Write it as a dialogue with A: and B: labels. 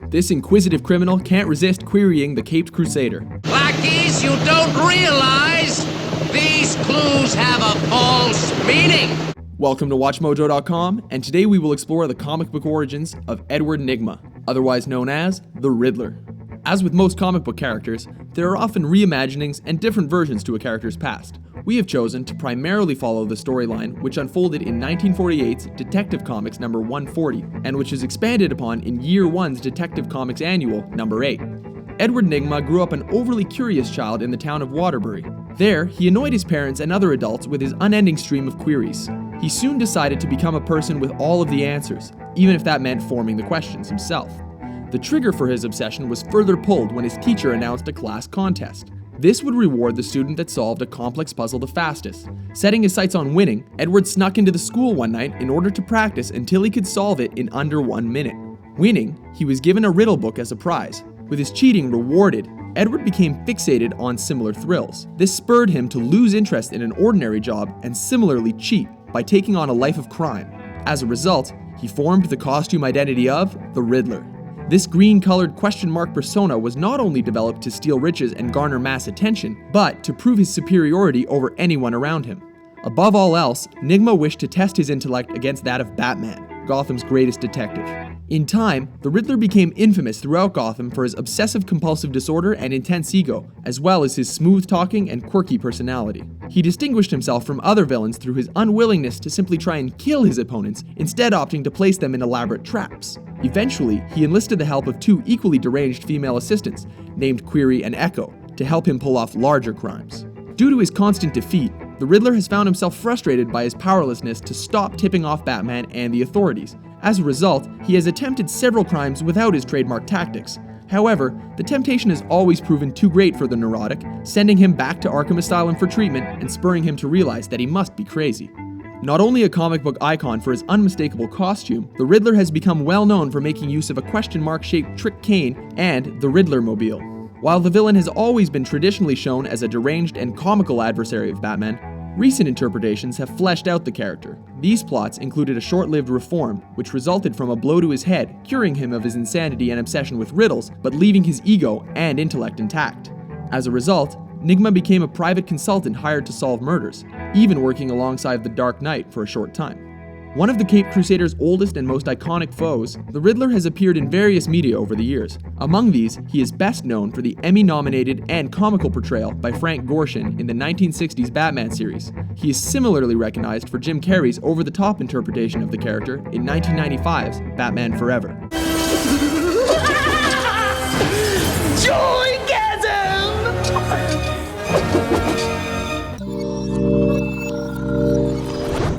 A: This inquisitive criminal can't resist querying the Caped Crusader.
B: Lackeys, you don't realize these clues have a false meaning.
A: Welcome to WatchMojo.com, and today we will explore the comic book origins of Edward Nygma, otherwise known as the Riddler. As with most comic book characters, there are often reimaginings and different versions to a character's past. We have chosen to primarily follow the storyline which unfolded in 1948's Detective Comics number 140, and which is expanded upon in Year One's Detective Comics Annual number 8. Edward Nygma grew up an overly curious child in the town of Waterbury. There, he annoyed his parents and other adults with his unending stream of queries. He soon decided to become a person with all of the answers, even if that meant forming the questions himself. The trigger for his obsession was further pulled when his teacher announced a class contest. This would reward the student that solved a complex puzzle the fastest. Setting his sights on winning, Edward snuck into the school one night in order to practice until he could solve it in under 1 minute. Winning, he was given a riddle book as a prize. With his cheating rewarded, Edward became fixated on similar thrills. This spurred him to lose interest in an ordinary job and similarly cheat by taking on a life of crime. As a result, he formed the costume identity of the Riddler. This green-colored question mark persona was not only developed to steal riches and garner mass attention, but to prove his superiority over anyone around him. Above all else, Nygma wished to test his intellect against that of Batman, Gotham's greatest detective. In time, the Riddler became infamous throughout Gotham for his obsessive-compulsive disorder and intense ego, as well as his smooth-talking and quirky personality. He distinguished himself from other villains through his unwillingness to simply try and kill his opponents, instead opting to place them in elaborate traps. Eventually, he enlisted the help of two equally deranged female assistants, named Query and Echo, to help him pull off larger crimes. Due to his constant defeat, the Riddler has found himself frustrated by his powerlessness to stop tipping off Batman and the authorities. As a result, he has attempted several crimes without his trademark tactics. However, the temptation has always proven too great for the neurotic, sending him back to Arkham Asylum for treatment and spurring him to realize that he must be crazy. Not only a comic book icon for his unmistakable costume, the Riddler has become well known for making use of a question mark-shaped trick cane and the Riddler-mobile. While the villain has always been traditionally shown as a deranged and comical adversary of Batman, recent interpretations have fleshed out the character. These plots included a short-lived reform, which resulted from a blow to his head, curing him of his insanity and obsession with riddles, but leaving his ego and intellect intact. As a result, Nygma became a private consultant hired to solve murders, even working alongside the Dark Knight for a short time. One of the Caped Crusader's oldest and most iconic foes, the Riddler has appeared in various media over the years. Among these, he is best known for the Emmy-nominated and comical portrayal by Frank Gorshin in the 1960s Batman series. He is similarly recognized for Jim Carrey's over-the-top interpretation of the character in 1995's Batman Forever.